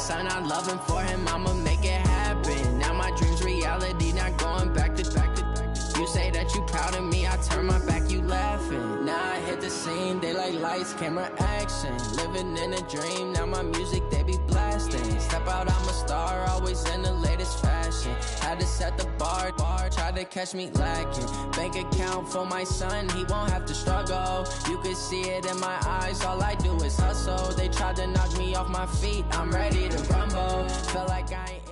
son, I love him, for him, I'ma make it happen. Now my dream's reality, not going back to. You say that you proud of me, I turn my back, you laughing. Now I hit the scene, they like lights, camera, action. Living in a dream, now my music, they be blasting. Step out, I'm a star, always in the latest fashion. Had to set the bar, try to catch me lacking. Bank account for my son, he won't have to struggle. You can see it in my eyes, all I do is hustle. They tried to knock me off my feet, I'm ready to rumble. Feel like I ain't.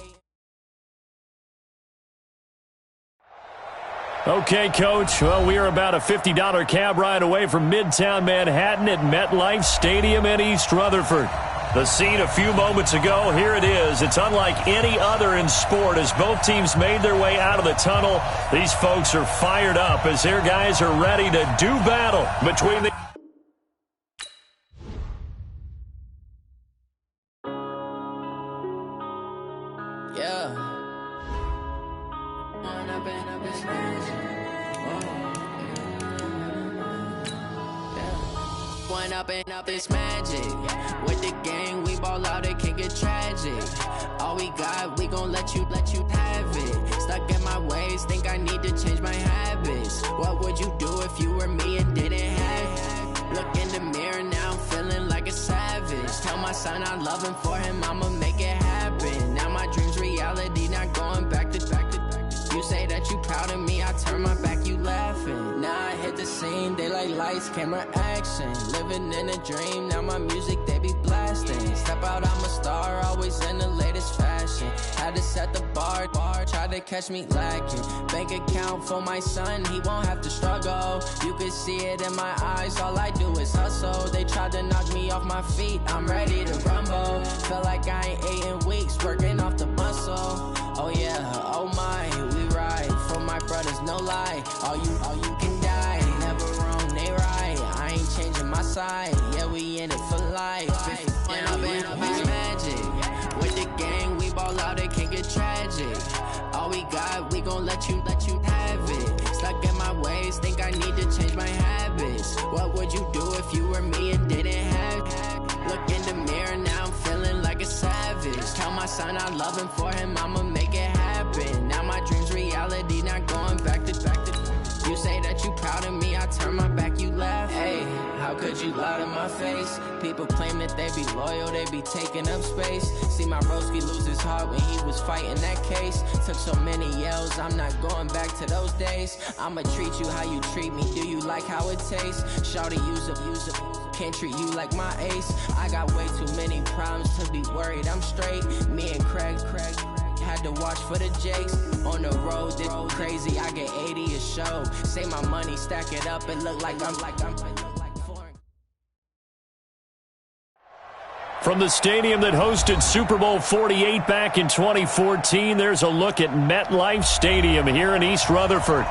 Okay, Coach. Well, we are about a $50 cab ride away from Midtown Manhattan at MetLife Stadium in East Rutherford. The scene a few moments ago, here it is. It's unlike any other in sport as both teams made their way out of the tunnel. These folks are fired up as their guys are ready to do battle between the... Up this magic. With the gang, we ball out, it can get tragic. All we got, we gon' let you have it. Stuck in my ways, think I need to change my habits. What would you do if you were me and didn't have it? Look in the mirror now, I'm feeling like a savage. Tell my son I love him, for him, I'ma make it happen. Now my dream's reality, not going back to. You say that you proud of me, I turn my back, you laughing. Now I hit the scene, they like lights, camera, action. Living in a dream, now my music, they be blasting. Step out, I'm a star, always in the latest fashion. Had to set the bar, try to catch me lacking. Bank account for my son, he won't have to struggle. You can see it in my eyes, all I do is hustle. They tried to knock me off my feet, I'm ready to rumble. Feel like I ain't ate in weeks, working off the muscle. Oh yeah, oh my, we ride for my brothers, no lie. All you can die, never wrong, they right. I ain't changing my side, yeah, we in it for life. When I've been up, it's magic. With the gang, we ball out, it can get tragic. All we got, we gon' let you have it. Stuck in my ways, think I need to change my habits. What would you do if you were me and didn't have it? Look in the mirror, now I'm feeling like a savage. Tell my son I love him, for him, I'ma make it happen. Now my dream's reality, not going back to. You say that you proud of me, I turn my back, you laugh. Hey, how could you lie to my face? People claim that they be loyal, they be taking up space. See my broski lose his heart when he was fighting that case. Took so many yells, I'm not going back to those days. I'ma treat you how you treat me, do you like how it tastes? Shawty, use up, can't treat you like my ace. I got way too many problems to be worried, I'm straight. Me and Craig had to watch for the Jakes. On the road, this crazy, I get 80 a show. Say my money, stack it up, and look like I'm foreign. From the stadium that hosted Super Bowl 48 back in 2014, there's a look at MetLife Stadium here in East Rutherford.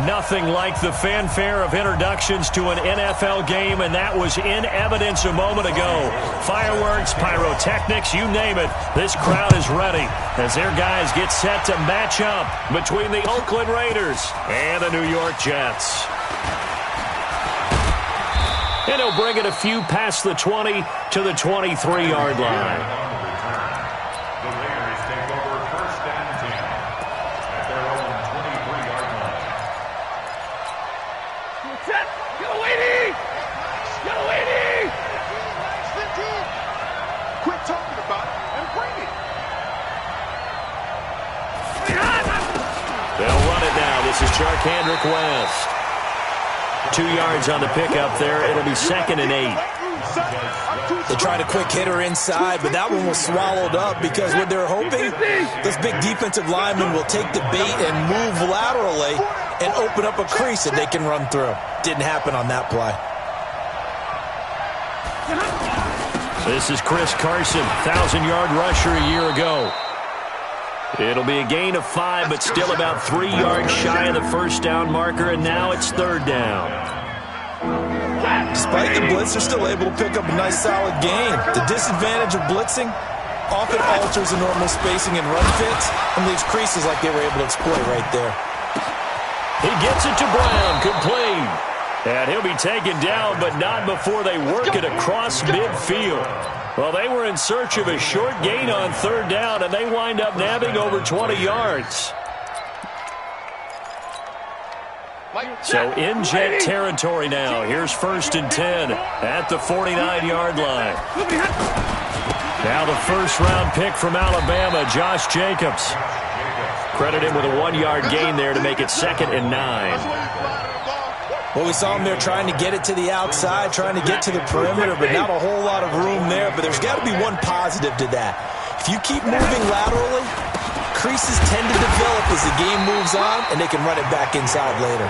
Nothing like the fanfare of introductions to an NFL game, and that was in evidence a moment ago. Fireworks, pyrotechnics, you name it. This crowd is ready as their guys get set to match up between the Oakland Raiders and the New York Jets. And he'll bring it a few past the 20 to the 23-yard line. This is Charkandrick West. 2 yards on the pickup there. It'll be 2nd and 8. They tried a quick hitter inside, but that one was swallowed up because what they're hoping, this big defensive lineman will take the bait and move laterally and open up a crease that they can run through. Didn't happen on that play. This is Chris Carson, 1,000-yard rusher a year ago. It'll be a gain of 5, but still about 3 yards shy of the first down marker, and now it's 3rd down. Despite the blitz, they're still able to pick up a nice solid gain. The disadvantage of blitzing often alters the normal spacing and run fits and leaves creases like they were able to exploit right there. He gets it to Brown, complete. And he'll be taken down, but not before they work it across midfield. Well, they were in search of a short gain on third down, and they wind up nabbing over 20 yards. So in jet territory now. Here's 1st and 10 at the 49-yard line. Now the first-round pick from Alabama, Josh Jacobs. Credit him with a 1-yard gain there to make it 2nd and 9. Well, we saw him there trying to get it to the outside, trying to get to the perimeter, but not a whole lot of room there. But there's got to be one positive to that. If you keep moving laterally, creases tend to develop as the game moves on, and they can run it back inside later.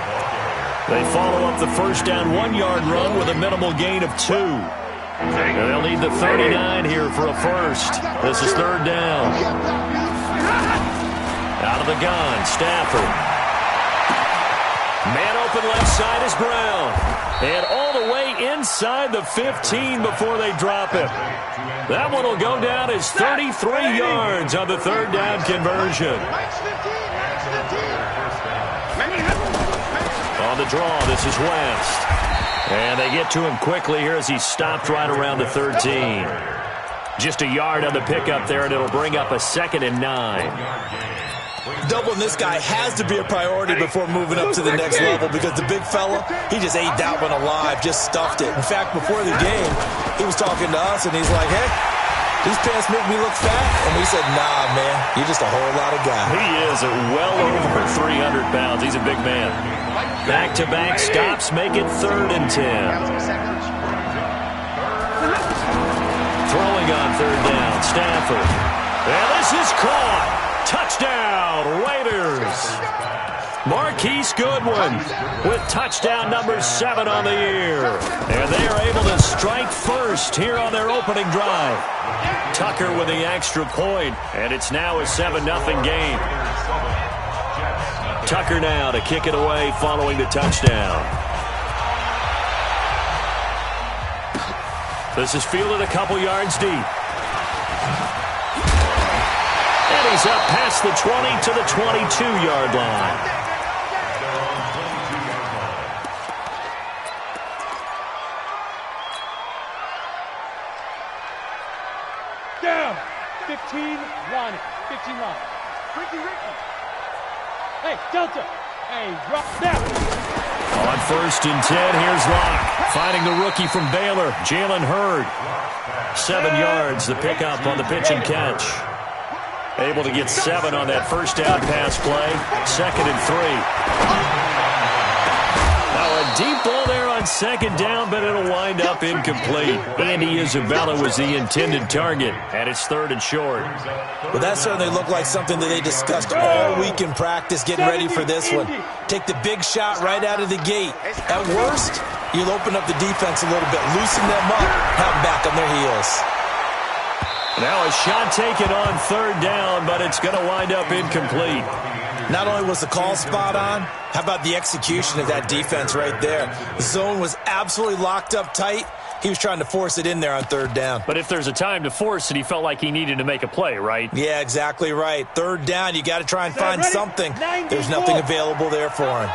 They follow up the first down 1-yard run with a minimal gain of 2. And they'll need the 39 here for a first. This is 3rd down. Out of the gun, Stafford. Man open left side is Brown. And all the way inside the 15 before they drop it. That one will go down as 33 yards on the 3rd down conversion. On the draw, this is West. And they get to him quickly here as he stopped right around the 13. Just a yard on the pickup there, and it'll bring up a 2nd and 9. Doubling this guy has to be a priority before moving up to the next level because the big fella, he just ate that one alive, just stuffed it. In fact, before the game, he was talking to us, and he's like, hey, these pants make me look fat. And we said, nah, man, you're just a whole lot of guy. He is well over 300 pounds. He's a big man. Back-to-back stops make it 3rd and 10. Throwing on 3rd down, Stafford. And this is caught. Touchdown, Raiders. Marquise Goodwin with touchdown number 7 on the year. And they are able to strike first here on their opening drive. Tucker with the extra point, and it's now a 7-0 game. Tucker now to kick it away following the touchdown. This is fielded a couple yards deep. And he's up past the 20 to the 22-yard line. Down. 15 line. 15 line. Ricky. Hey, Delta. Hey, drop down. On 1st and 10, here's Locke. Finding the rookie from Baylor, Jalen Hurd. 7 yards, the pickup on the pitch and catch. Able to get 7 on that first down pass play. 2nd and 3. Now a deep ball there on 2nd down, but it'll wind up incomplete. Andy Isabella was the intended target, and it's 3rd and short. Well, that certainly looked like something that they discussed all week in practice, getting ready for this one. Take the big shot right out of the gate. At worst, you'll open up the defense a little bit, loosen them up, have them back on their heels. Now a shot taken on 3rd down, but it's going to wind up incomplete. Not only was the call spot on, how about the execution of that defense right there? The zone was absolutely locked up tight. He was trying to force it in there on 3rd down. But if there's a time to force it, he felt like he needed to make a play, right? Yeah, exactly right. 3rd down, you got to try and find something. There's nothing available there for him.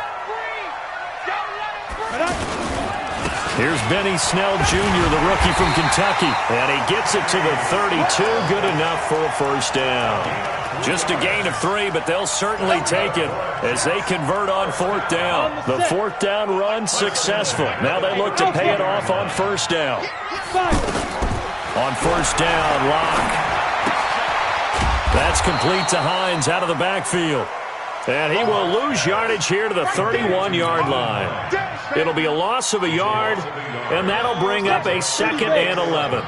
Here's Benny Snell Jr., the rookie from Kentucky. And he gets it to the 32. Good enough for a first down. Just a gain of 3, but they'll certainly take it as they convert on 4th down. The 4th down run successful. Now they look to pay it off on 1st down. On 1st down, Locke. That's complete to Hines out of the backfield. And he will lose yardage here to the 31-yard line. It'll be a loss of a yard, and that'll bring up a 2nd and 11.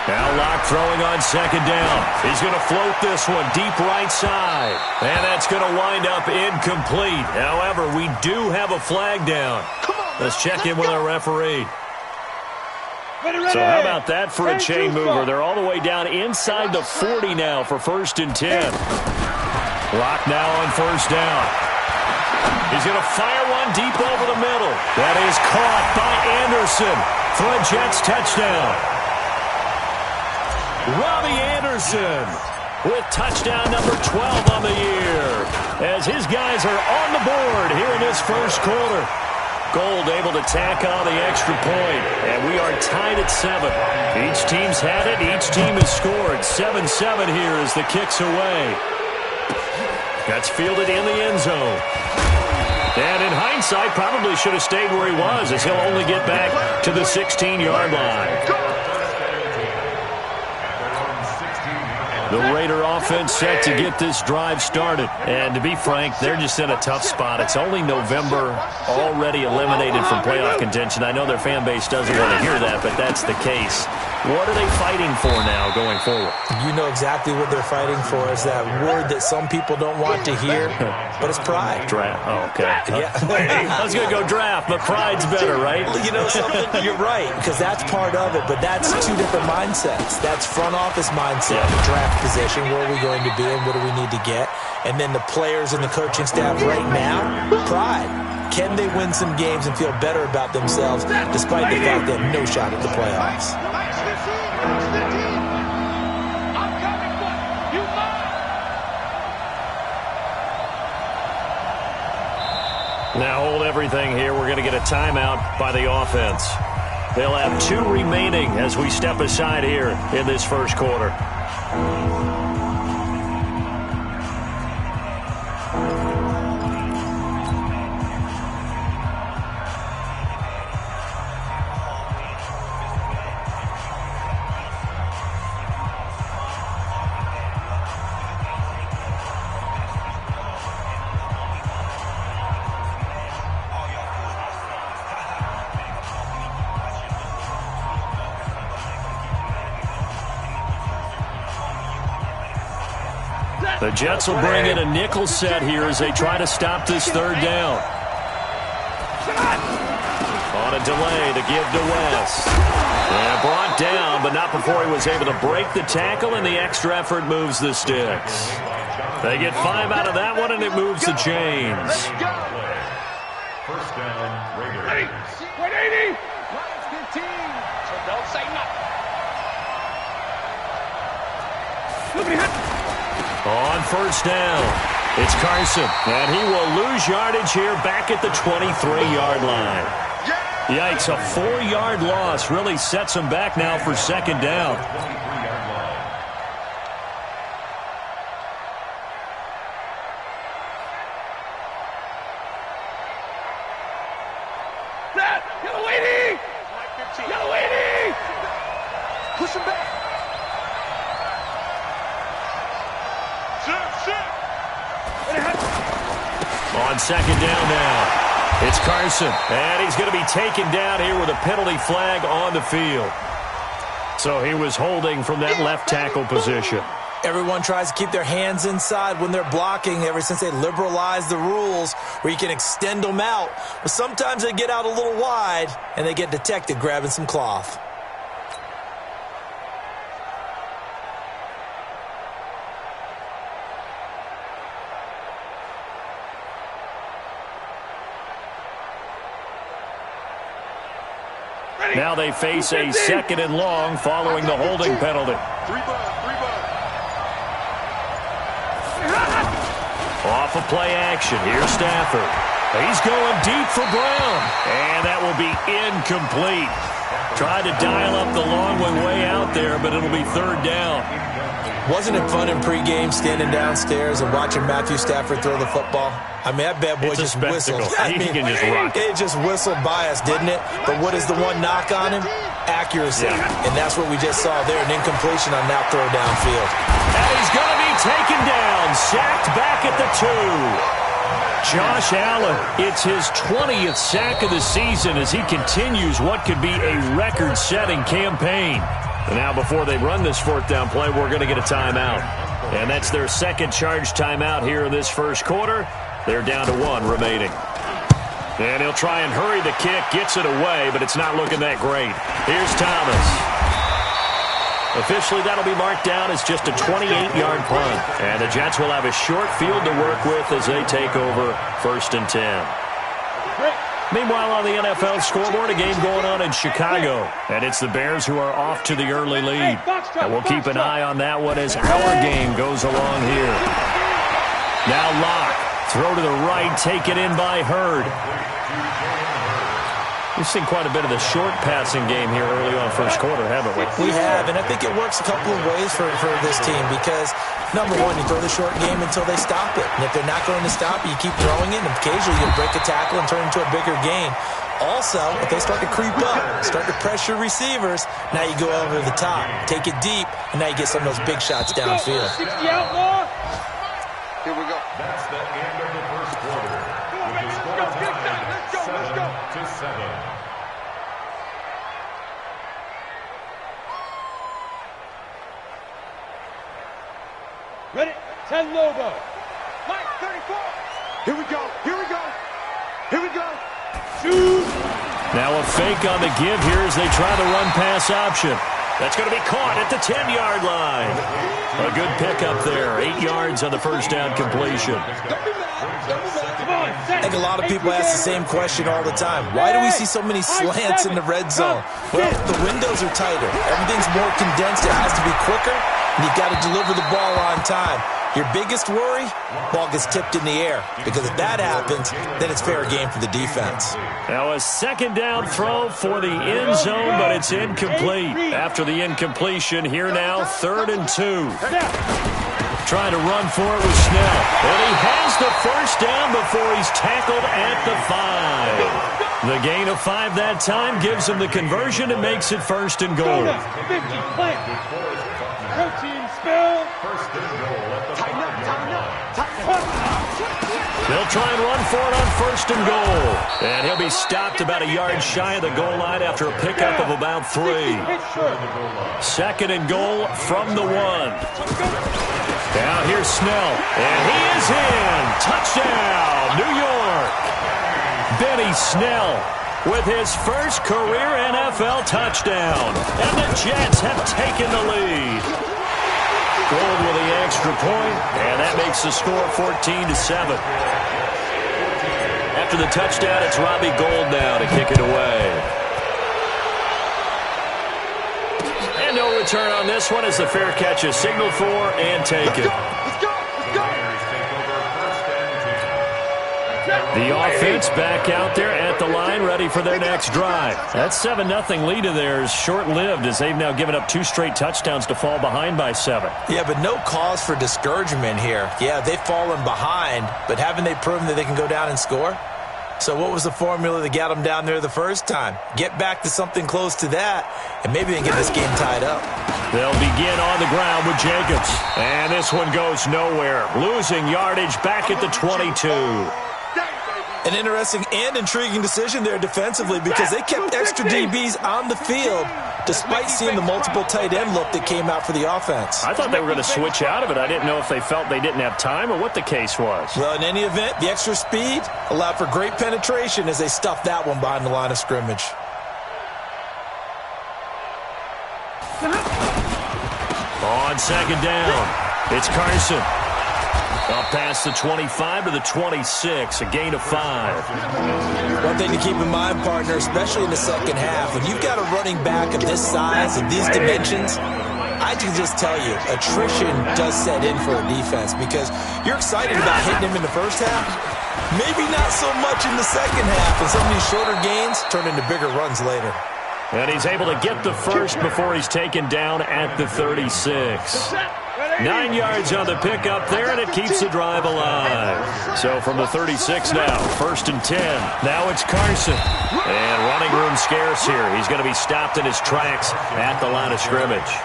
Now Locke throwing on 2nd down. He's going to float this one deep right side. And that's going to wind up incomplete. However, we do have a flag down. Let's check in with our referee. So how about that for a chain mover? They're all the way down inside the 40 now for 1st and 10. Locke now on 1st down. He's going to fire one deep over the middle. That is caught by Anderson for a Jets touchdown. Robbie Anderson with touchdown number 12 on the year as his guys are on the board here in this first quarter. Gold able to tack on the extra point. And we are tied at 7. Each team's had it. Each team has scored. 7-7 here as the kick's away. That's fielded in the end zone. And in hindsight, probably should have stayed where he was, as he'll only get back to the 16-yard line. The Raider offense set to get this drive started. And to be frank, they're just in a tough spot. It's only November, already eliminated from playoff contention. I know their fan base doesn't want to hear that, but that's the case. What are they fighting for now going forward? You know exactly what they're fighting for. Is that word that some people don't want to hear, but it's pride. Draft. Oh, okay. Yeah. I was going to go draft, but pride's better, right? You know something? You're right, because that's part of it, but that's two different mindsets. That's front office mindset, draft position, where are we going to be and what do we need to get? And then the players and the coaching staff right now, pride. Can they win some games and feel better about themselves despite the fact they have no shot at the playoffs? Now hold everything here. We're going to get a timeout by the offense. They'll have 2 remaining as we step aside here in this first quarter. The Jets will bring in a nickel set here as they try to stop this third down. On a delay to give to West. And brought down, but not before he was able to break the tackle, and the extra effort moves the sticks. They get 5 out of that one, and it moves the chains. First down, Raiders. 180. Last 15. So don't say nothing. On first down, it's Carson, and he will lose yardage here back at the 23-yard line. Yikes, a 4-yard loss really sets him back now for second down. Push him back. On second down now, it's Carson, and he's going to be taken down here with a penalty flag on the field. So he was holding from that left tackle position. Everyone tries to keep their hands inside when they're blocking ever since they liberalized the rules where you can extend them out. But sometimes they get out a little wide, and they get detected grabbing some cloth. Now they face a second and long following the holding penalty. Off of play action. Here's Stafford. He's going deep for Brown. And that will be incomplete. Tried to dial up the long one way out there, but it'll be third down. Wasn't it fun in pregame standing downstairs and watching Matthew Stafford throw the football? I mean, that bad boy just whistled. He can just rock it. It just whistled by us, didn't it? But what is the one knock on him? Accuracy. Yeah. And that's what we just saw there, an incompletion on that throw downfield. And he's going to be taken down, sacked back at the 2. Josh Allen, it's his 20th sack of the season as he continues what could be a record-setting campaign. And now before they run this fourth down play, we're going to get a timeout. And that's their second charge timeout here in this first quarter. They're down to 1 remaining. And he'll try and hurry the kick, gets it away, but it's not looking that great. Here's Thomas. Officially, that'll be marked down as just a 28-yard punt. And the Jets will have a short field to work with as they take over 1st and 10. Meanwhile, on the NFL scoreboard, a game going on in Chicago. And it's the Bears who are off to the early lead. And we'll keep an eye on that one as our game goes along here. Now Locke. Throw to the right, taken in by Hurd. We've seen quite a bit of the short passing game here early on first quarter, haven't we? We have, and I think it works a couple of ways for this team because, number one, you throw the short game until they stop it. And if they're not going to stop it, you keep throwing it, and occasionally you break a tackle and turn it into a bigger gain. Also, if they start to creep up, start to pressure receivers, now you go over the top, take it deep, and now you get some of those big shots downfield. 60 outlaw. Here we go. That's the end of the first quarter. Come on, baby, let's go. Let's go. 7-7. Ready? 10 Lobo. Mike, 34. Here we go. Here we go. Here we go. Shoot. Now a fake on the give here as they try the run-pass option. That's going to be caught at the 10-yard line. A good pickup there. 8 yards on the first down completion. I think a lot of people ask the same question all the time. Why do we see so many slants in the red zone? Well, the windows are tighter. Everything's more condensed. It has to be quicker, and you've got to deliver the ball on time. Your biggest worry, ball gets tipped in the air. Because if that happens, then it's fair game for the defense. Now a second down throw for the end zone, but it's incomplete. After the incompletion, here now, 3rd and 2. Trying to run for it with Snell. And he has the first down before he's tackled at the 5. The gain of 5 that time gives him the conversion and makes it 1st and goal. 50, plant. Protein spill. First and goal at the 5-yard They'll try and run for it on 1st and goal. And he'll be stopped about a yard shy of the goal line after a pickup of about 3. 2nd and goal from the 1. Now here's Snell, and he is in. Touchdown, New York. Benny Snell with his first career NFL touchdown. And the Jets have taken the lead. Gold with the extra point, and that makes the score 14-7. After the touchdown, it's Robbie Gould now to kick it away. And no return on this one as the fair catch is signaled for and taken. Let's go. The offense back out there at the line, ready for their next drive. That 7-0 lead of theirs short-lived as they've now given up 2 straight touchdowns to fall behind by 7. Yeah, but no cause for discouragement here. Yeah, they've fallen behind, but haven't they proven that they can go down and score? So what was the formula that got them down there the first time? Get back to something close to that, and maybe they can get this game tied up. They'll begin on the ground with Jacobs. And this one goes nowhere. Losing yardage back at the 22. An interesting and intriguing decision there defensively because they kept extra DBs on the field despite seeing the multiple tight end look that came out for the offense. I thought they were going to switch out of it. I didn't know if they felt they didn't have time or what the case was. Well, in any event, the extra speed allowed for great penetration as they stuffed that one behind the line of scrimmage. On 2nd down, it's Carson. Up past the 25 to the 26, a gain of 5. One thing to keep in mind, partner, especially in the second half, when you've got a running back of this size and these dimensions, I can just tell you, attrition does set in for a defense because you're excited about hitting him in the first half. Maybe not so much in the second half, and some of these shorter gains turn into bigger runs later. And he's able to get the first before he's taken down at the 36. 9 yards on the pickup there, and it keeps the drive alive. So from the 36 now, 1st and 10. Now it's Carson. And running room scarce here. He's going to be stopped in his tracks at the line of scrimmage.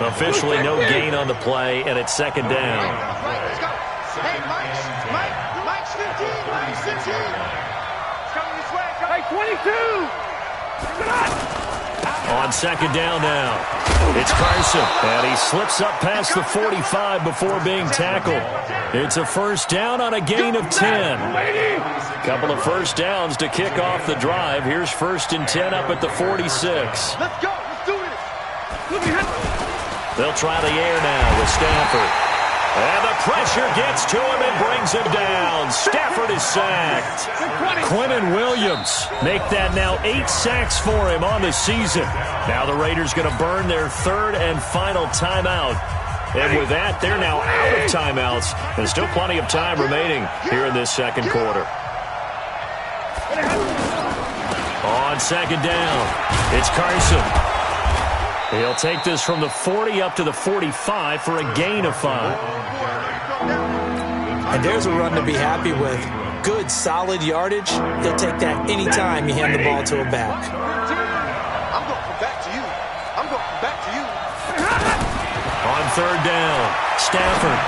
Officially no gain on the play, and it's 2nd down. Hey, Mike's 15. Mike's 15. Coming this way. Hey, 22. On 2nd down now, it's Carson, and he slips up past the 45 before being tackled. It's a 1st down on a gain of 10. Couple of 1st downs to kick off the drive. Here's 1st and 10 up at the 46. Let's go. Let's do this. They'll try the air now with Stafford. And the pressure gets to him and brings him down. Stafford is sacked. Quentin Williams make that now 8 sacks for him on the season. Now the Raiders going to burn their 3rd and final timeout. And with that, they're now out of timeouts. And still plenty of time remaining here in this 2nd quarter. On second down, it's Carson. He'll take this from the 40 up to the 45 for a gain of 5. And there's a run to be happy with. Good, solid yardage. He'll take that anytime you hand the ball to a back. I'm going to come back to you. I'm going to come back to you. On third down, Stafford.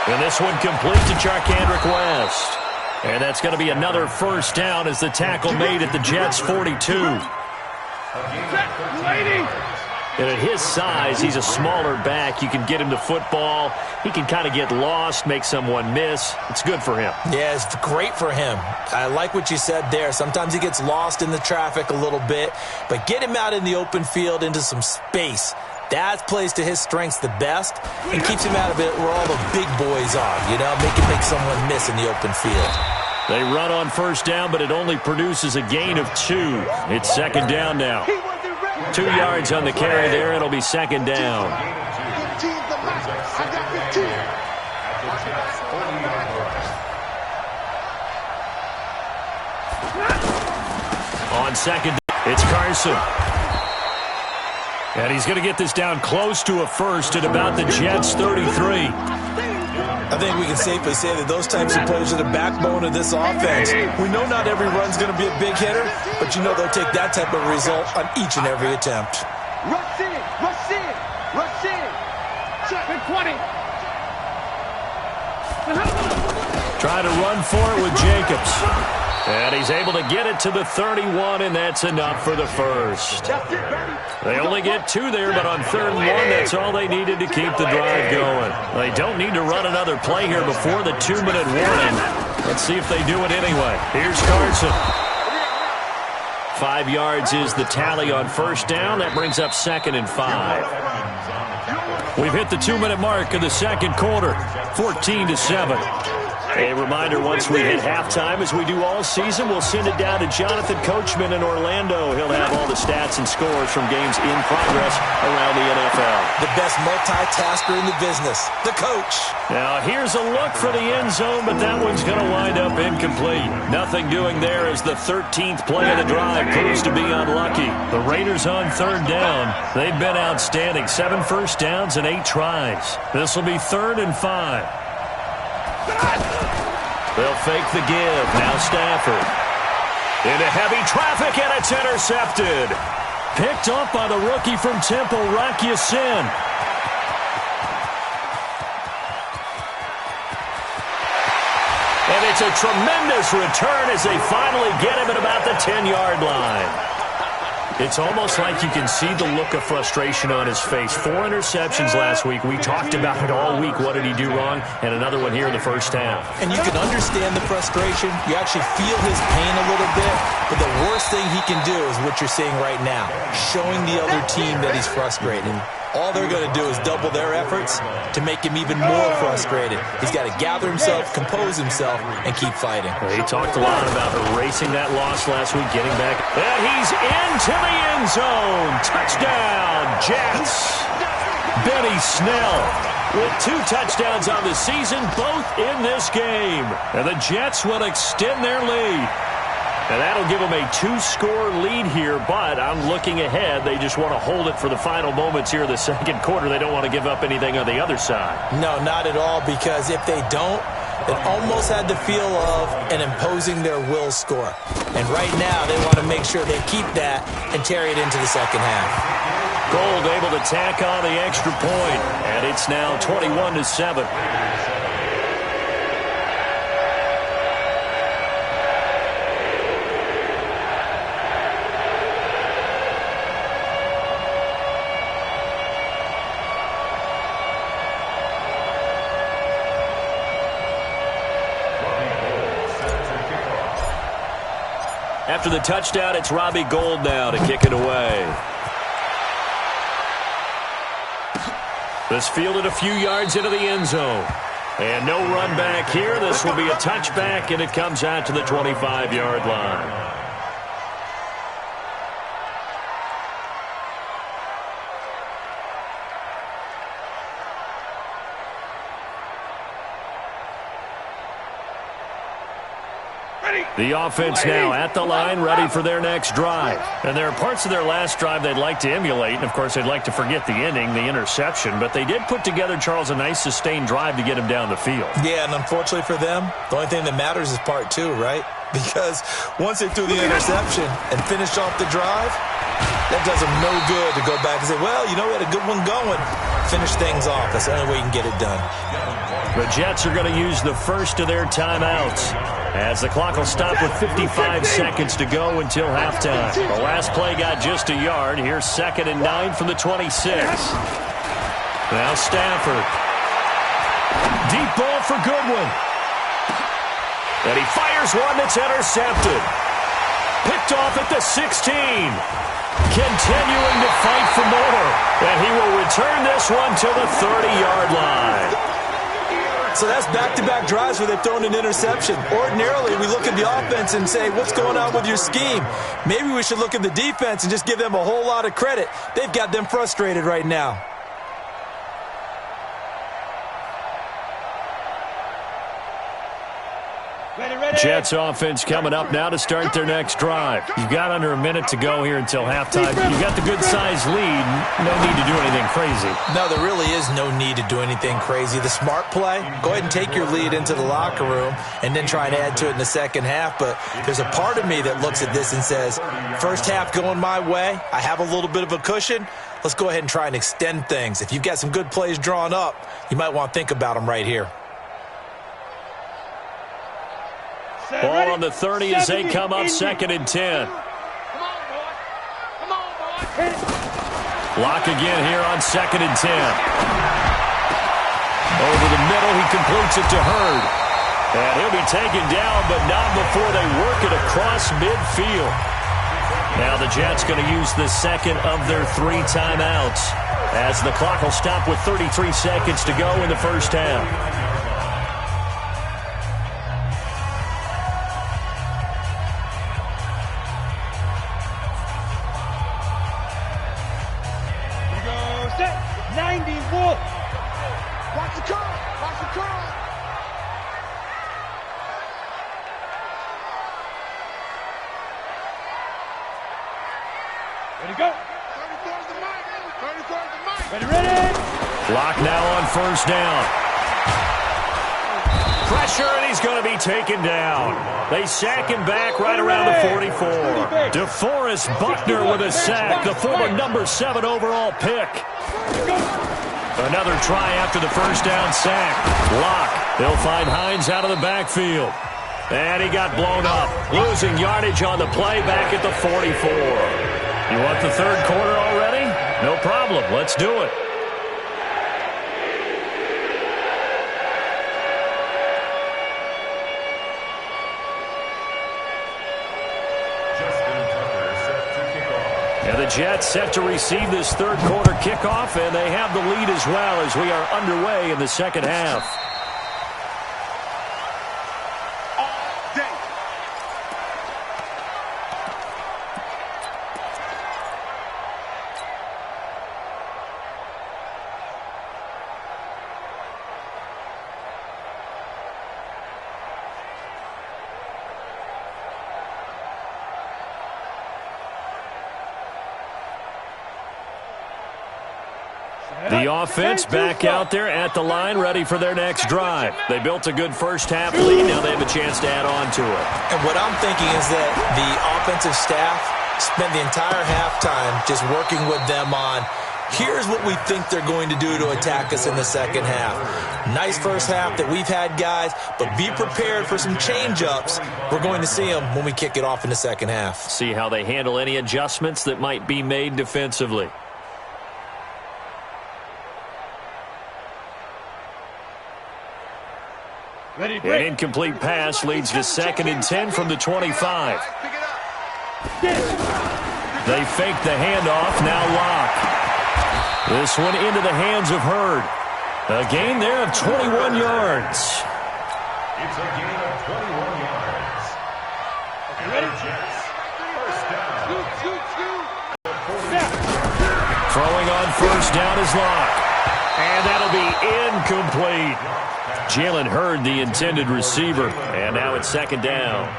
And this one complete to Charkandrick West. And that's going to be another first down as the tackle made at the Jets' 42. And at his size, he's a smaller back. You can get him to football. He can kind of get lost, make someone miss. It's good for him. Yeah, it's great for him. I like what you said there. Sometimes he gets lost in the traffic a little bit, but get him out in the open field into some space. That plays to his strengths the best and keeps him out of it where all the big boys are, you know, make someone miss in the open field. They run on first down, but it only produces a gain of 2. It's second down now. 2 yards on the carry there. It'll be second down. On second, it's Carson. And he's going to get this down close to a first at about the Jets' 33. I think we can safely say that those types of plays are the backbone of this offense. We know not every run's going to be a big hitter, but you know they'll take that type of result on each and every attempt. Rush in, rush in, rush in. Second 20. Trying to run for it with Jacobs. And he's able to get it to the 31, and that's enough for the first. They only get 2 there, but on third and 1, that's all they needed to keep the drive going. They don't need to run another play here before the 2-minute warning. Let's see if they do it anyway. Here's Carson. 5 yards is the tally on first down. That brings up second and 5. We've hit the 2-minute mark of the second quarter, 14-7. A reminder, once we hit halftime, as we do all season, we'll send it down to Jonathan Coachman in Orlando. He'll have all the stats and scores from games in progress around the NFL. The best multitasker in the business, the coach. Now, here's a look for the end zone, but that one's going to wind up incomplete. Nothing doing there as the 13th play of the drive proves to be unlucky. The Raiders on third down. They've been outstanding. 7 first downs and 8 tries. This will be third and 5. They'll fake the give. Now Stafford. Into heavy traffic, and it's intercepted. Picked up by the rookie from Temple, Rocky Sin. And it's a tremendous return as they finally get him at about the 10-yard line. It's almost like you can see the look of frustration on his face. 4 interceptions last week. We talked about it all week. What did he do wrong? And another one here in the first half. And you can understand the frustration. You actually feel his pain a little bit. But the worst thing he can do is what you're seeing right now, showing the other team that he's frustrated. All they're going to do is double their efforts to make him even more frustrated. He's got to gather himself, compose himself, and keep fighting. Well, he talked a lot about erasing that loss last week, getting back. And he's into the end zone. Touchdown, Jets. Benny Snell with 2 touchdowns on the season, both in this game. And the Jets will extend their lead. And that'll give them a 2-score lead here, but I'm looking ahead. They just want to hold it for the final moments here in the second quarter. They don't want to give up anything on the other side. No, not at all, because if they don't, it almost had the feel of an imposing their will score. And right now, they want to make sure they keep that and carry it into the second half. Gold able to tack on the extra point, and it's now 21-7. After the touchdown, it's Robbie Gould now to kick it away. This fielded a few yards into the end zone. And no run back here. This will be a touchback, and it comes out to the 25-yard line. The offense now at the line, ready for their next drive. And there are parts of their last drive they'd like to emulate. And, of course, they'd like to forget the inning, the interception. But they did put together, Charles, a nice sustained drive to get him down the field. Yeah, and unfortunately for them, the only thing that matters is part two, right? Because once they threw the interception and finished off the drive, that does them no good to go back and say, well, you know, we had a good one going. Finish things off. That's the only way you can get it done. The Jets are going to use the first of their timeouts as the clock will stop with 55 seconds to go until halftime. The last play got just a yard. Here's 2nd and 9 from the 26. Now Stafford. Deep ball for Goodwin. And he fires one that's intercepted. Picked off at the 16. Continuing to fight for more. And he will return this one to the 30-yard line. So that's back-to-back drives where they've thrown an interception. Ordinarily, we look at the offense and say, what's going on with your scheme? Maybe we should look at the defense and just give them a whole lot of credit. They've got them frustrated right now. Jets offense coming up now to start their next drive. You've got under a minute to go here until halftime. You've got the good-sized lead. No need to do anything crazy. No, there really is no need to do anything crazy. The smart play, go ahead and take your lead into the locker room and then try and add to it in the second half. But there's a part of me that looks at this and says, first half going my way, I have a little bit of a cushion. Let's go ahead and try and extend things. If you've got some good plays drawn up, you might want to think about them right here. Ball on the 30 as they come up 2nd and 10. Lock again here on 2nd and 10. Over the middle, he completes it to Hurd. And he'll be taken down, but not before they work it across midfield. Now the Jets going to use the second of their 3 timeouts as the clock will stop with 33 seconds to go in the first half. Lock now on first down. Pressure, and he's going to be taken down. They sack him back right around the 44. DeForest Buckner with a sack, the former number 7 overall pick. Another try after the first down sack. Lock. They'll find Hines out of the backfield. And he got blown up, losing yardage on the play back at the 44. You want the third quarter already? No problem. Let's do it. And the Jets set to receive this third quarter kickoff, and they have the lead as well as we are underway in the second half. The offense back out there at the line, ready for their next drive. They built a good first-half lead. Now they have a chance to add on to it. And what I'm thinking is that the offensive staff spent the entire halftime just working with them on, here's what we think they're going to do to attack us in the second half. Nice first half that we've had, guys, but be prepared for some change-ups. We're going to see them when we kick it off in the second half. See how they handle any adjustments that might be made defensively. An incomplete pass leads to 2nd and 10 from the 25. They fake the handoff, now Lock. This one into the hands of Hurd. A gain there of 21 yards. It's a gain of 21 yards. Ready? First down. Throwing on first down is Lock. And that'll be incomplete. Jalen Hurd, the intended receiver. And now it's 2nd down.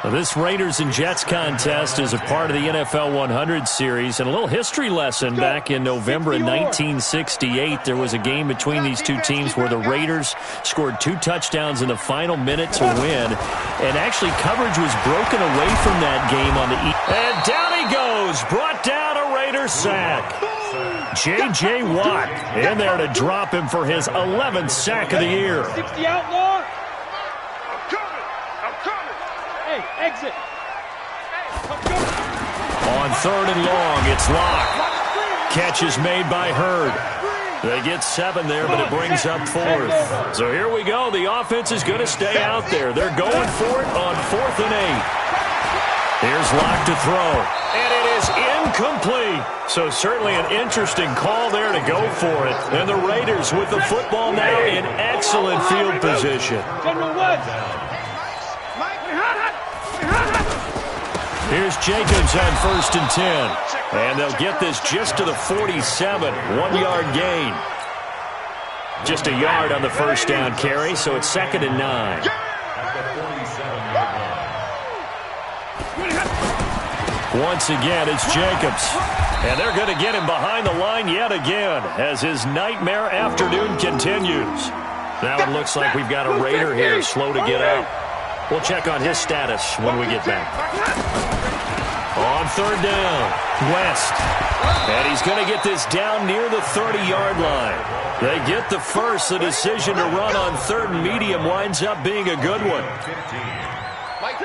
Well, this Raiders and Jets contest is a part of the NFL 100 series. And a little history lesson back in November of 1968. There was a game between these two teams where the Raiders scored 2 touchdowns in the final minute to win. And actually coverage was broken away from that game on the And down he goes. Brought down a Raider sack. J.J. Watt in there to drop him for his 11th sack of the year. 60 outlaw. Exit. On 3rd and long, it's Locke. Catch is made by Hurd. They get 7 there, but it brings up 4th. So here we go. The offense is going to stay out there. They're going for it on 4th and 8. Here's Locke to throw. And it is incomplete. So certainly an interesting call there to go for it. And the Raiders with the football now in excellent field position. General Woods. Here's Jacobs on 1st and 10. And they'll get this just to the 47. 1-yard gain. Just a yard on the first down carry, so it's 2nd and 9. Once again, it's Jacobs. And they're going to get him behind the line yet again as his nightmare afternoon continues. Now it looks like we've got a Raider here slow to get up. We'll check on his status when we get back. On 3rd down, West. And he's going to get this down near the 30-yard line. They get the first. The decision to run on 3rd and medium winds up being a good one.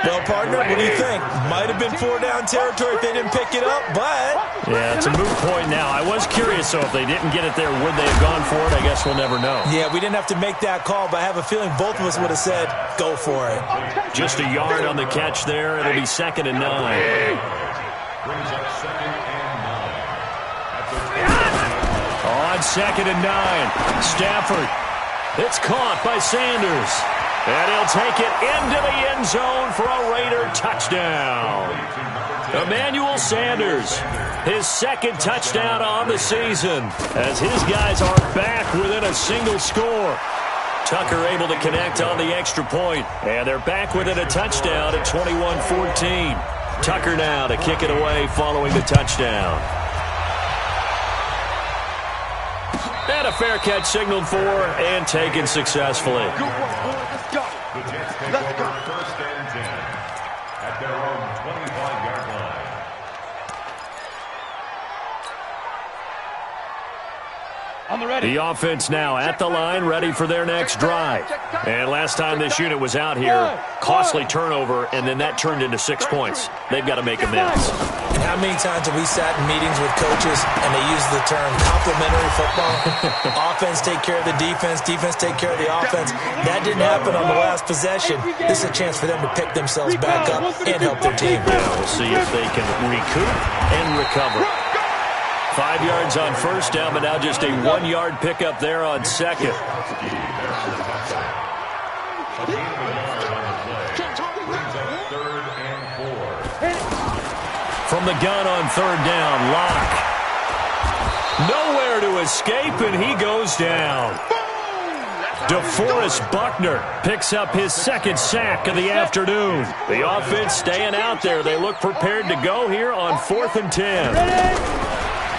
Well, partner, what do you think? Might have been 4-down territory if they didn't pick it up, but... Yeah, it's a moot point now. I was curious, so if they didn't get it there, would they have gone for it? I guess we'll never know. Yeah, we didn't have to make that call, but I have a feeling both of us would have said, go for it. Just a yard on the catch there. It'll be 2nd and 9. Brings up 2nd and 9. On 2nd and 9, Stafford. It's caught by Sanders. And he'll take it into the end zone for a Raider touchdown. Emmanuel Sanders, his 2nd touchdown on the season, as his guys are back within a single score. Tucker able to connect on the extra point, and they're back within a touchdown at 21-14. Tucker now to kick it away following the touchdown. And a fair catch signaled for and taken successfully. The Jets take over 1st and 10 at their own 25-yard line. On the ready. The offense now at the line, ready for their next drive. And last time this unit was out here, costly turnover, and then that turned into 6 points. They've got to make amends. And how many times have we sat in meetings with coaches and they use the term complementary football? Offense take care of the defense, defense take care of the offense. That didn't happen on the last possession. This is a chance for them to pick themselves back up and help their team. Yeah, we'll see if they can recoup and recover. 5 yards on 1st down, but now just a 1-yard pickup there on 2nd. From the gun on 3rd down, Locke. Nowhere to escape, and he goes down. DeForest Buckner picks up his 2nd sack of the afternoon. The offense staying out there. They look prepared to go here on 4th and 10.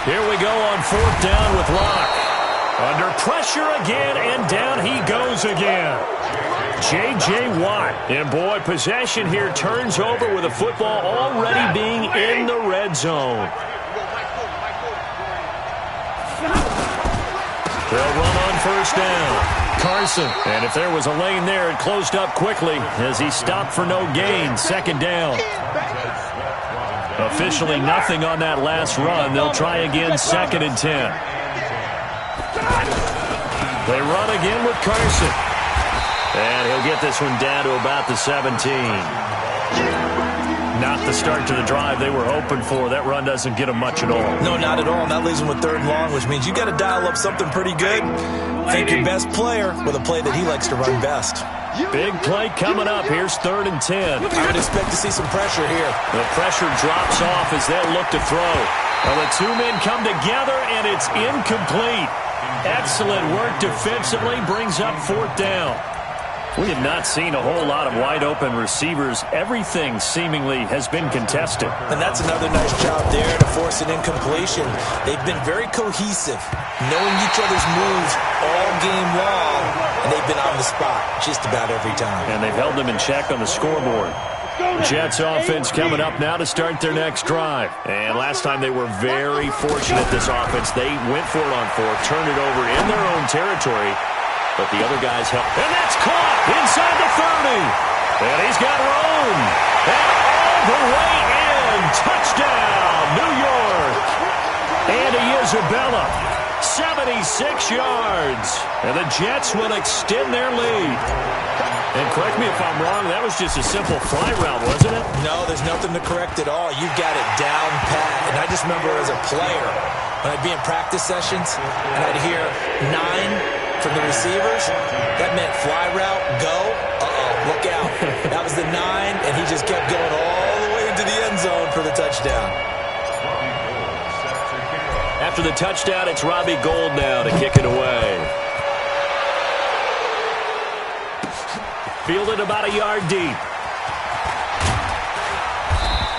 Here we go on 4th down with Locke. Under pressure again, and down he goes again. J.J. Watt. And boy, possession here turns over with the football already being in the red zone. They'll run on 1st down. Carson. And if there was a lane there, it closed up quickly as he stopped for no gain. 2nd down. Officially nothing on that last run. They'll try again 2nd and 10. They run again with Carson. And he'll get this one down to about the 17. Not the start to the drive they were hoping for. That run doesn't get them much at all. No, not at all. And that leaves them with 3rd and long, which means you got to dial up something pretty good. Think your best player with a play that he likes to run best. Big play coming up. Here's 3rd and 10. I would expect to see some pressure here. The pressure drops off as they'll look to throw. Well, the 2 men come together, and it's incomplete. Excellent work defensively. Brings up 4th down. We have not seen a whole lot of wide-open receivers. Everything seemingly has been contested. And that's another nice job there to force an incompletion. They've been very cohesive, knowing each other's moves all game long, and they've been on the spot just about every time. And they've held them in check on the scoreboard. Jets offense coming up now to start their next drive. And last time they were very fortunate, this offense. They went for it on fourth, turned it over in their own territory, but the other guys helped. And that's caught inside the 30. And he's got room. And all the way in. Touchdown, New York. Andy Isabella, 76 yards. And the Jets will extend their lead. And correct me if I'm wrong, that was just a simple fly route, wasn't it? No, there's nothing to correct at all. You've got it down pat. And I just remember as a player, when I'd be in practice sessions, and I'd hear 9 from the receivers, that meant fly route, go, look out. That was the 9, and he just kept going all the way into the end zone for the touchdown. After the touchdown, it's Robbie Gould now to kick it away. Fielded about a yard deep.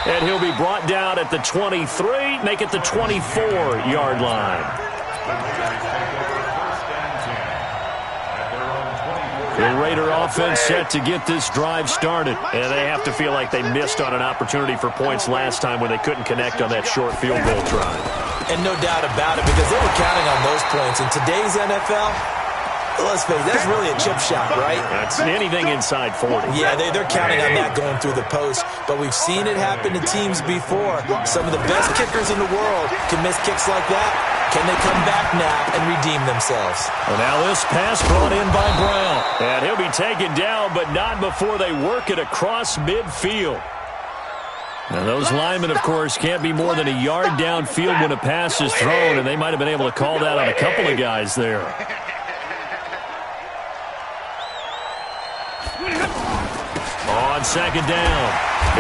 And he'll be brought down at the 23, make it the 24-yard line. The Raider offense set to get this drive started. And they have to feel like they missed on an opportunity for points last time when they couldn't connect on that short field goal try. And no doubt about it, because they were counting on those points. In today's NFL, let's face it, that's really a chip shot, right? That's anything inside 40. Yeah, they're counting on that going through the post. But we've seen it happen to teams before. Some of the best kickers in the world can miss kicks like that. Can they come back now and redeem themselves? Well, now this pass brought in by Brown. And he'll be taken down, but not before they work it across midfield. Now, those linemen, of course, can't be more than a yard downfield when a pass is thrown, and they might have been able to call that on a couple of guys there. On second down,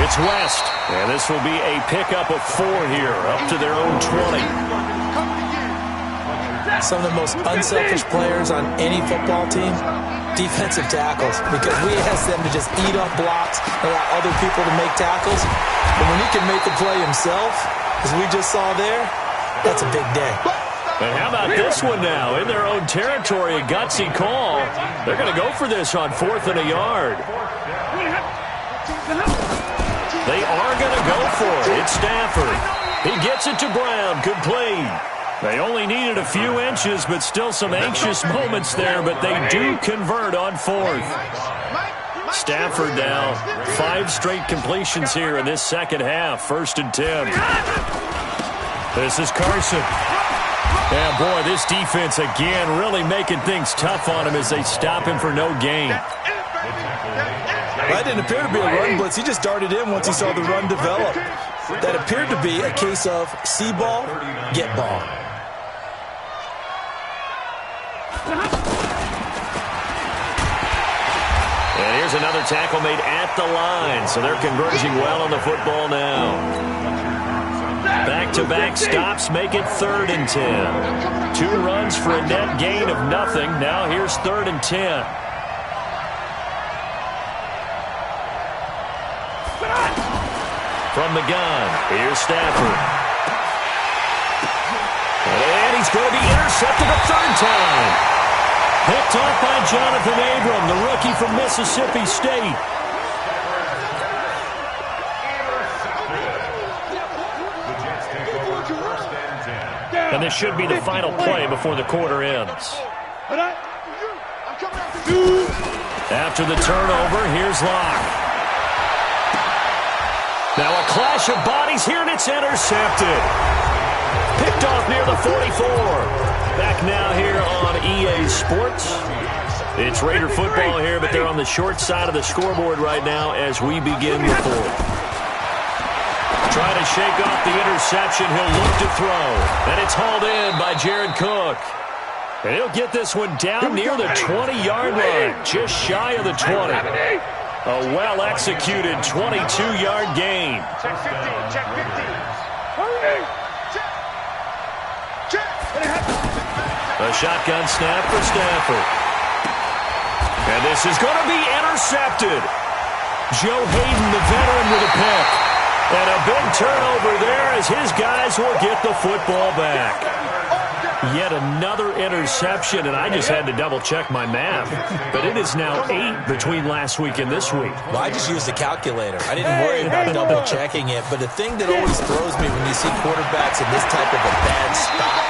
it's West. And this will be a pickup of 4 here, up to their own 20. Some of the most unselfish players on any football team, defensive tackles, because we ask them to just eat up blocks, allow other people to make tackles. But when he can make a play himself, as we just saw there, that's a big day. And how about this one now? In their own territory, a gutsy call. They're going to go for this on 4th and a yard. They are going to go for it. It's Stafford. He gets it to Brown. Complete. They only needed a few inches, but still some anxious moments there, but they do convert on 4th. Stafford now, 5 straight completions here in this second half. 1st and 10. This is Carson. Yeah, boy, this defense again really making things tough on him as they stop him for no gain. That didn't appear to be a run blitz. He just darted in once he saw the run develop. That appeared to be a case of see ball, get ball. And here's another tackle made at the line, so they're converging well on the football now. Back-to-back stops make it 3rd and 10. 2 runs for a net gain of nothing. Now here's 3rd and 10. From the gun, here's Stafford. And he's going to be intercepted a 3rd time. Picked off by Jonathan Abram, the rookie from Mississippi State. And this should be the final play before the quarter ends. After the turnover, here's Locke. Now a clash of bodies here, and it's intercepted. Picked off near the 44. Back now here on EA Sports. It's Raider football here, but they're on the short side of the scoreboard right now as we begin the 4th. Trying to shake off the interception. He'll look to throw. And it's hauled in by Jared Cook. And he'll get this one down near the 20-yard line, just shy of the 20. A well-executed 22-yard gain. Check 15, check 15. Hurry! Check! A shotgun snap for Stafford. And this is going to be intercepted. Joe Hayden, the veteran, with a pick. And a big turnover there as his guys will get the football back. Yet another interception, and I just had to double-check my math. But it is now 8 between last week and this week. Well, I just used the calculator. I didn't worry about double-checking it. But the thing that always throws me when you see quarterbacks in this type of a bad spot,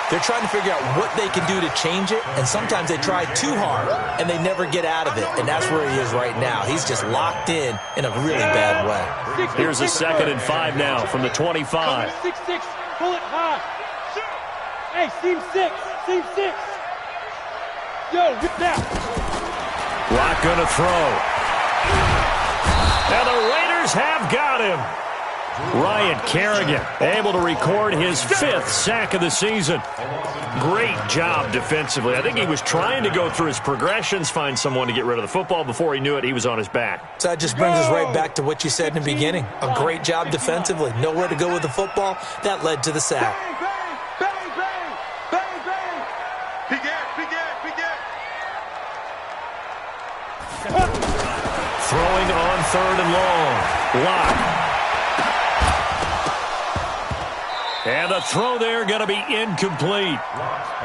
they're trying to figure out what they can do to change it, and sometimes they try too hard, and they never get out of it, and that's where he is right now. He's just locked in a really bad way. Here's a 2nd and 5 now from the 25. 6-6, pull it high. Hey, seam 6, seam 6. Yo, get down. Rock gonna throw. And the Raiders have got him. Ryan Kerrigan able to record his 5th sack of the season. Great job defensively. I think he was trying to go through his progressions, find someone to get rid of the football. Before he knew it, he was on his back. So that just brings us right back to what you said in the beginning. A great job defensively. Nowhere to go with the football. That led to the sack. Throwing on 3rd and long. Lock. And the throw there going to be incomplete.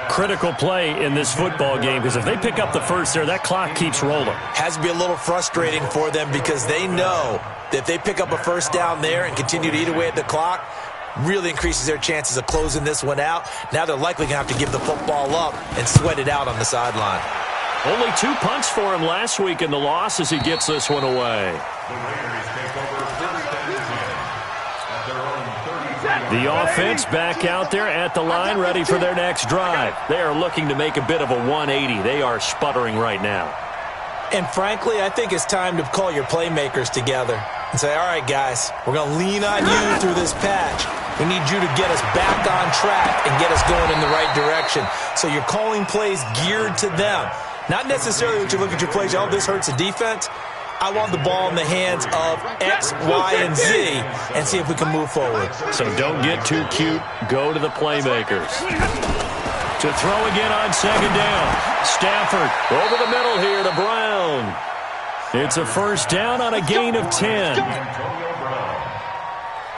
Critical play in this football game because if they pick up the first there, that clock keeps rolling. Has to be a little frustrating for them because they know that if they pick up a first down there and continue to eat away at the clock, really increases their chances of closing this one out. Now they're likely going to have to give the football up and sweat it out on the sideline. Only 2 punts for him last week in the loss as he gets this one away. The offense back out there at the line, ready for their next drive. They are looking to make a bit of a 180. They are sputtering right now. And frankly, I think it's time to call your playmakers together and say, all right, guys, we're going to lean on you through this patch. We need you to get us back on track and get us going in the right direction. So you're calling plays geared to them. Not necessarily that you look at your plays, oh, this hurts the defense. I want the ball in the hands of X, Y, and Z and see if we can move forward. So don't get too cute. Go to the playmakers. To throw again on 2nd down. Stafford over the middle here to Brown. It's a first down on a gain of 10.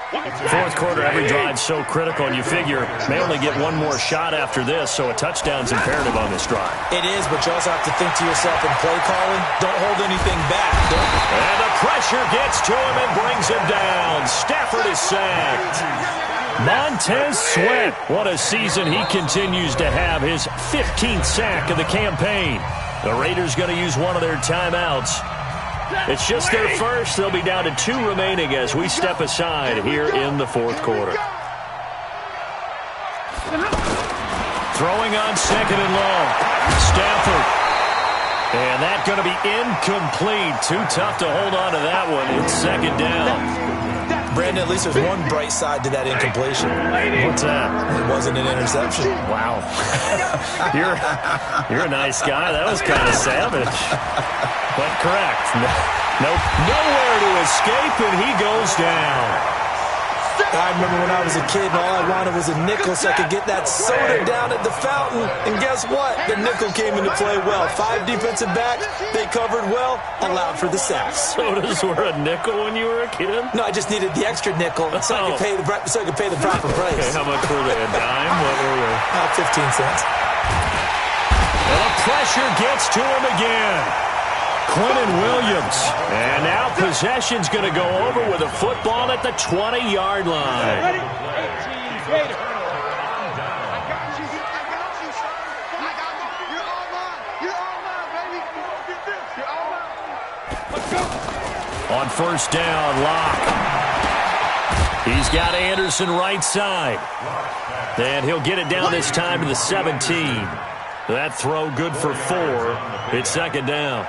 4th quarter, every drive's so critical, and you figure may only get one more shot after this, so a touchdown's imperative on this drive. It is, but you also have to think to yourself in play calling, don't hold anything back. And the pressure gets to him and brings him down. Stafford is sacked. Montez Sweat, what a season he continues to have, his 15th sack of the campaign. The Raiders going to use one of their timeouts. It's just their first. They'll be down to 2 remaining as we step aside here in the 4th quarter. Throwing on 2nd and long. Stafford. And that's going to be incomplete. Too tough to hold on to that one. It's 2nd down. Brandon, at least there's one bright side to that incompletion. What's that? It wasn't an interception. Wow. You're a nice guy. That was kind of savage. But correct. Nowhere to escape, and he goes down. I remember when I was a kid and all I wanted was a nickel so I could get that soda down at the fountain. And guess what? The nickel came into play well. 5 defensive backs, they covered well, allowed for the sacks. Sodas were a nickel when you were a kid? No, I just needed the extra nickel so I could pay the proper price. Okay, how much were they? A dime? What were they? 15 cents. And the pressure gets to him again. Quentin Williams. And now possession's going to go over with a football at the 20-yard line. Ready? 18, Raider. On first down, Locke. He's got Anderson right side. And he'll get it down this time to the 17. That throw good for 4. It's 2nd down.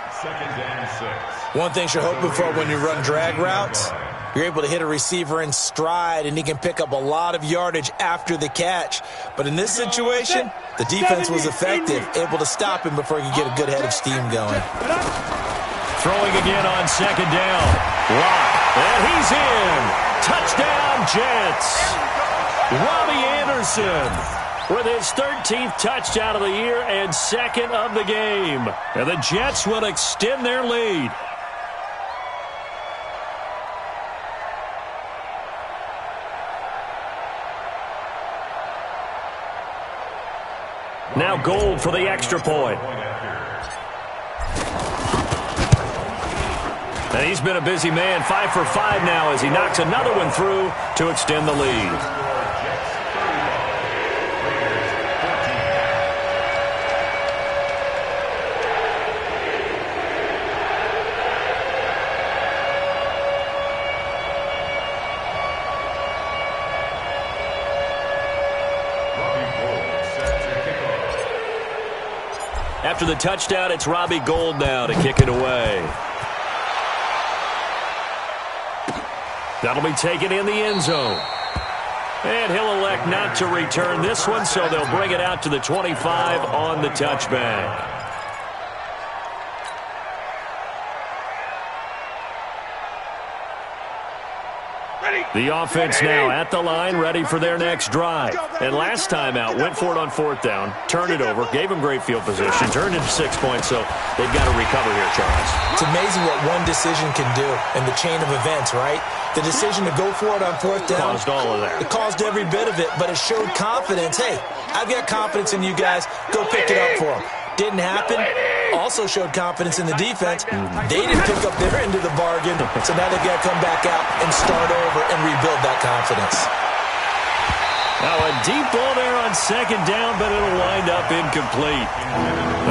One thing you're hoping for when you run drag routes, you're able to hit a receiver in stride, and he can pick up a lot of yardage after the catch. But in this situation, the defense was effective, able to stop him before he could get a good head of steam going. Throwing again on 2nd down. Lock. And he's in. Touchdown, Jets. Robbie Anderson. with his 13th touchdown of the year and second of the game. And the Jets will extend their lead. Now Gold for the extra point. And he's been a busy man, 5 for 5 now as he knocks another one through to extend the lead. After the touchdown, it's Robbie Gould now to kick it away. That'll be taken in the end zone. And he'll elect not to return this one, so they'll bring it out to the 25 on the touchback. The offense now at the line, ready for their next drive. And last time out, went for it on 4th down, turned it over, gave them great field position, turned into 6 points, so they've got to recover here, Charles. It's amazing what one decision can do in the chain of events, right? The decision to go for it on 4th down. Caused all of that. It caused every bit of it, but it showed confidence. Hey, I've got confidence in you guys. Go pick it up for them. Didn't happen. Also showed confidence in the defense. They didn't pick up their end of the bargain, so now they've got to come back out and start over and rebuild that confidence. Now a deep ball there on 2nd down, but it'll wind up incomplete.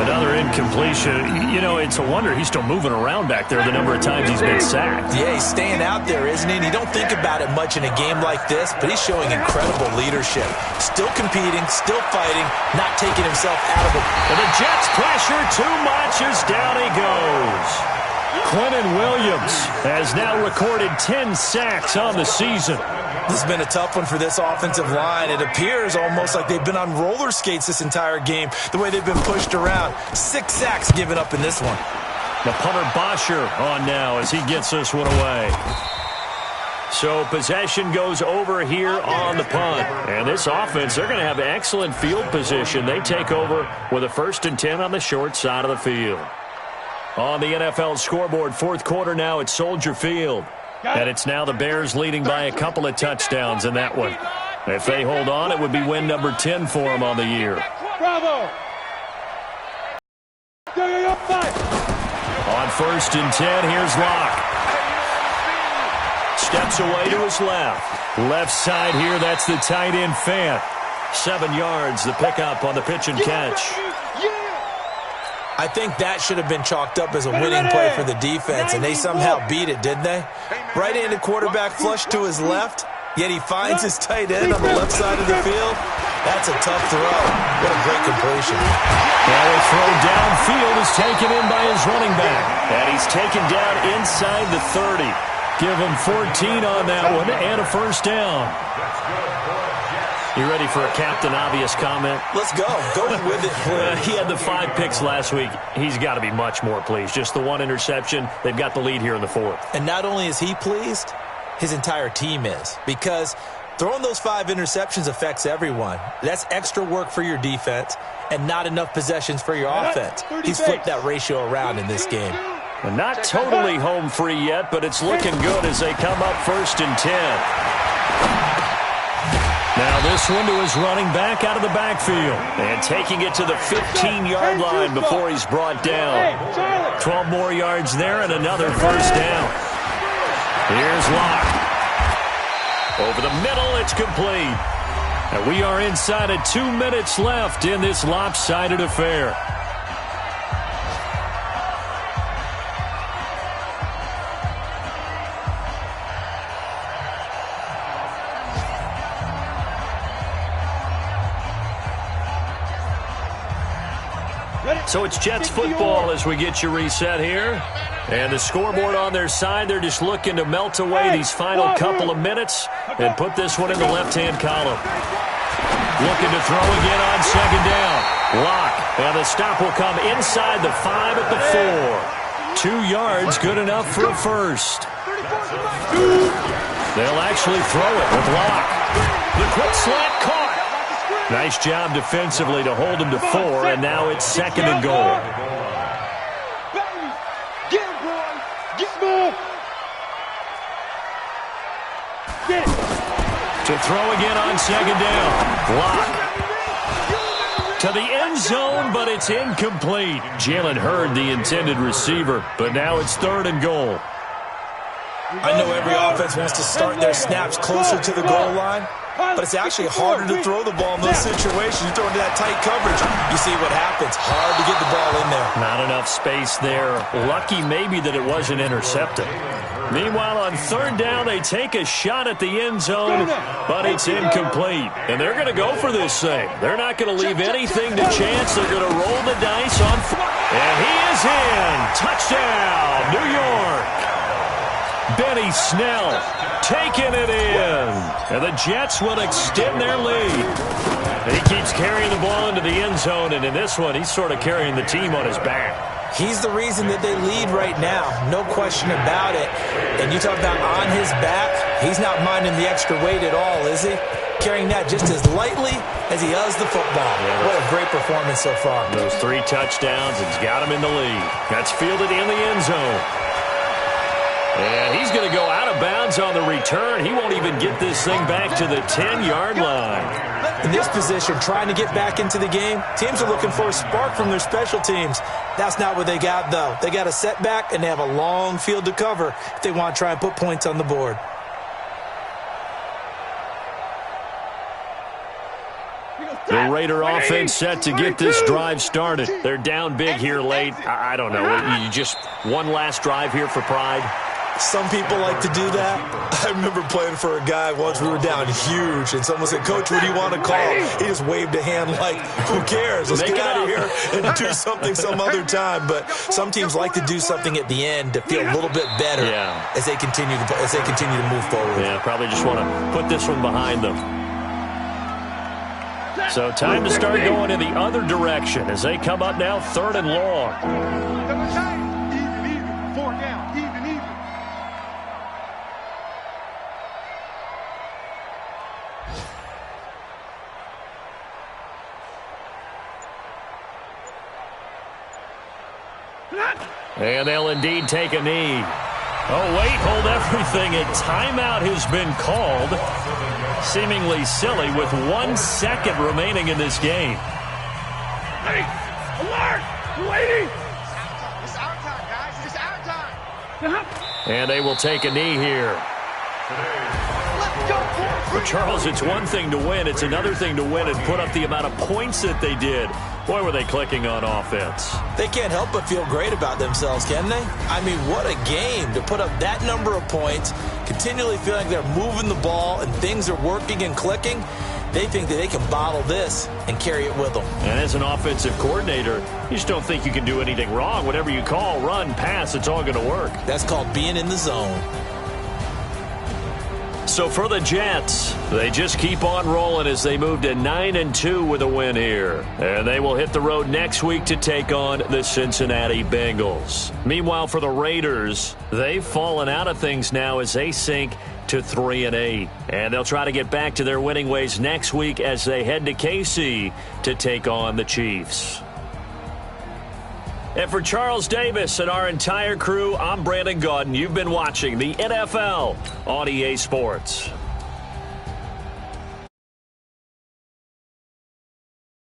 Another incompletion. You know, it's a wonder he's still moving around back there the number of times he's been sacked. Yeah, he's staying out there, isn't he? And you don't think about it much in a game like this, but he's showing incredible leadership. Still competing, still fighting, not taking himself out of it. And the Jets pressure too much as down he goes. Quentin Williams has now recorded 10 sacks on the season. This has been a tough one for this offensive line. It appears almost like they've been on roller skates this entire game, the way they've been pushed around. 6 sacks given up in this one. The punter Bosher on now as he gets this one away. So possession goes over here on the punt. And this offense, they're going to have excellent field position. They take over with a 1st and 10 on the short side of the field. On the NFL scoreboard, 4th quarter now at Soldier Field. And it's now the Bears leading by a couple of touchdowns in that one. If they hold on, it would be win number 10 for them on the year. Bravo! On 1st and 10, here's Locke. Steps away to his left. Left side here, that's the tight end Fant. 7 yards, the pickup on the pitch and catch. I think that should have been chalked up as a winning play for the defense, and they somehow beat it, didn't they? Right-handed quarterback flush to his left, yet he finds his tight end on the left side of the field. That's a tough throw. What a great completion. Now a throw downfield is taken in by his running back. And he's taken down inside the 30. Give him 14 on that one and a 1st down. You ready for a Captain Obvious comment? Let's go. Go with it, please. He had the 5 picks last week. He's got to be much more pleased. Just the 1 interception. They've got the lead here in the 4th. And not only is he pleased, his entire team is. Because throwing those 5 interceptions affects everyone. That's extra work for your defense and not enough possessions for your offense. He's flipped that ratio around in this game. And not totally home free yet, but it's looking good as they come up 1st and 10. Now this one to his running back out of the backfield. And taking it to the 15-yard line before he's brought down. 12 more yards there and another 1st down. Here's Locke. Over the middle, it's complete. And we are inside of 2 minutes left in this lopsided affair. So it's Jets football as we get you reset here. And the scoreboard on their side, they're just looking to melt away these final couple of minutes and put this one in the left-hand column. Looking to throw again on 2nd down. Locke, and the stop will come inside the 5 at the 4. 2 yards, good enough for a 1st. They'll actually throw it with Locke. The quick slant caught. Nice job defensively to hold him to 4, and now it's 2nd and goal. Get him, boy. Get him. Get it. To throw again on 2nd down. Block. To the end zone, but it's incomplete. Jalen Hurd, the intended receiver, but now it's 3rd and goal. I know every offense wants to start their snaps closer to the goal line, but it's actually harder to throw the ball in those situations. You throw into that tight coverage, you see what happens. Hard to get the ball in there. Not enough space there. Lucky maybe that it wasn't intercepted. Meanwhile, on 3rd down, they take a shot at the end zone, but it's incomplete. And they're going to go for this thing. They're not going to leave anything to chance. They're going to roll the dice on. And he is in. Touchdown, New York. Benny Snell taking it in. And the Jets will extend their lead. And he keeps carrying the ball into the end zone, and in this one, he's sort of carrying the team on his back. He's the reason that they lead right now. No question about it. And you talk about on his back, he's not minding the extra weight at all, is he? Carrying that just as lightly as he does the football. Yeah. What a great performance so far. Those 3 touchdowns, it's got him in the lead. That's fielded in the end zone. And he's going to go out of bounds on the return. He won't even get this thing back to the 10-yard line. In this position, trying to get back into the game, teams are looking for a spark from their special teams. That's not what they got, though. They got a setback, and they have a long field to cover if they want to try and put points on the board. The Raider offense set to get this drive started. They're down big here late. I don't know. You just one last drive here for pride? Some people like to do that. I remember playing for a guy once. We were down huge, and someone said, "Coach, what do you want to call?" He just waved a hand like, "Who cares? Let's get out of here and do something some other time." But some teams like to do something at the end to feel a little bit better as they continue to move forward. Yeah, probably just want to put this one behind them. So time to start going in the other direction as they come up now 3rd and long. Even. 4 down. Even. And they'll indeed take a knee. Oh, wait, hold everything. A timeout has been called. Seemingly silly with 1 second remaining in this game. Hey, alert! Waiting! It's our time, guys. It's our time. And they will take a knee here. Let's go. But Charles, it's one thing to win. It's another thing to win and put up the amount of points that they did. Boy, were they clicking on offense. They can't help but feel great about themselves, can they? I mean, what a game to put up that number of points, continually feeling like they're moving the ball and things are working and clicking. They think that they can bottle this and carry it with them. And as an offensive coordinator, you just don't think you can do anything wrong. Whatever you call, run, pass, it's all going to work. That's called being in the zone. So for the Jets, they just keep on rolling as they move to 9-2 with a win here. And they will hit the road next week to take on the Cincinnati Bengals. Meanwhile, for the Raiders, they've fallen out of things now as they sink to 3-8. And they'll try to get back to their winning ways next week as they head to KC to take on the Chiefs. And for Charles Davis and our entire crew, I'm Brandon Gaudin. You've been watching the NFL on EA Sports.